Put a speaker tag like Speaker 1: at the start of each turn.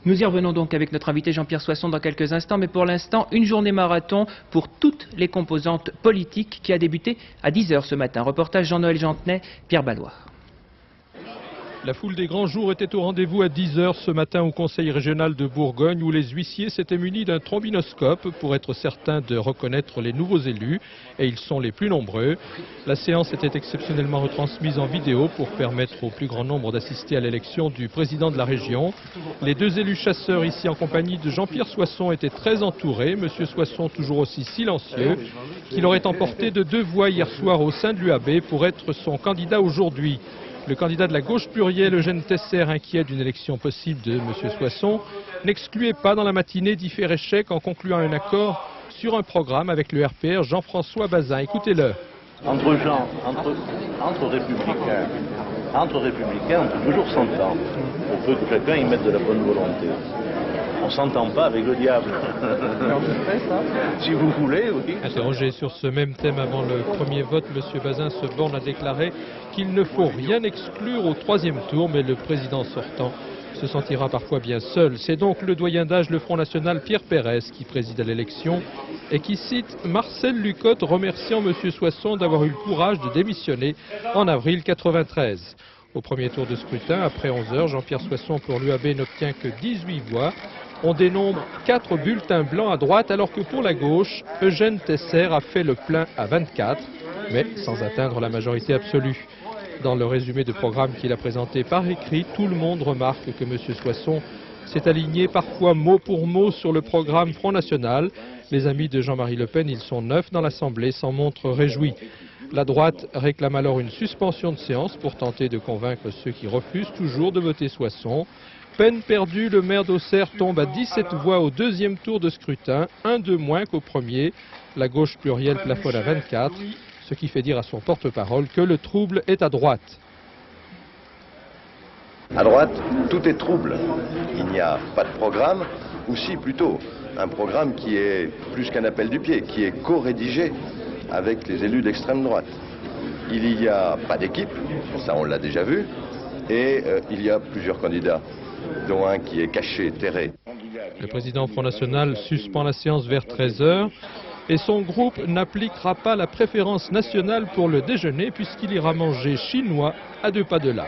Speaker 1: Nous y revenons donc avec notre invité Jean-Pierre Soisson dans quelques instants, mais pour l'instant, une journée marathon pour toutes les composantes politiques qui a débuté à 10 h ce matin. Reportage Jean-Noël Jantenet, Pierre Balloire.
Speaker 2: La foule des grands jours était au rendez-vous à 10 h ce matin au Conseil régional de Bourgogne où les huissiers s'étaient munis d'un trombinoscope pour être certains de reconnaître les nouveaux élus, et ils sont les plus nombreux. La séance était exceptionnellement retransmise en vidéo pour permettre au plus grand nombre d'assister à l'élection du président de la région. Les deux élus chasseurs ici en compagnie de Jean-Pierre Soisson étaient très entourés. Monsieur Soisson toujours aussi silencieux, qu'il aurait emporté de 2 voix hier soir au sein de l'UAB pour être son candidat aujourd'hui. Le candidat de la gauche plurielle, Eugène Tesser, inquiet d'une élection possible de M. Soisson, n'excluait pas dans la matinée d'y faire échec en concluant un accord sur un programme avec le RPR Jean-François Bazin. Écoutez-le.
Speaker 3: Entre républicains, on peut toujours s'entendre. On peut que chacun y mette de la bonne volonté. On ne s'entend pas avec le diable. Si vous voulez, oui.
Speaker 2: Interrogé sur ce même thème avant le premier vote, M. Bazin se borne à déclarer qu'il ne faut rien exclure au 3e tour, mais le président sortant se sentira parfois bien seul. C'est donc le doyen d'âge, le Front National, Pierre Pérez, qui préside à l'élection et qui cite Marcel Lucotte remerciant M. Soisson d'avoir eu le courage de démissionner en avril 1993. Au premier tour de scrutin, après 11 h, Jean-Pierre Soisson pour l'UAB n'obtient que 18 voix. On dénombre 4 bulletins blancs à droite, alors que pour la gauche, Eugène Tesser a fait le plein à 24, mais sans atteindre la majorité absolue. Dans le résumé de programme qu'il a présenté par écrit, tout le monde remarque que M. Soisson s'est aligné parfois mot pour mot sur le programme Front National. Les amis de Jean-Marie Le Pen, ils sont 9 dans l'Assemblée, s'en montrent réjouis. La droite réclame alors une suspension de séance pour tenter de convaincre ceux qui refusent toujours de voter Soisson. Peine perdue, le maire d'Auxerre tombe à 17 voix au 2e tour de scrutin, un de moins qu'au premier. La gauche plurielle plafonne à 24, ce qui fait dire à son porte-parole que le trouble est à droite.
Speaker 4: À droite, tout est trouble. Il n'y a pas de programme, ou si plutôt, un programme qui est plus qu'un appel du pied, qui est co-rédigé avec les élus d'extrême droite. Il n'y a pas d'équipe, ça on l'a déjà vu, et il y a plusieurs candidats, dont un qui est caché, terré.
Speaker 2: Le président Front National suspend la séance vers 13 h et son groupe n'appliquera pas la préférence nationale pour le déjeuner puisqu'il ira manger chinois à 2 pas de là.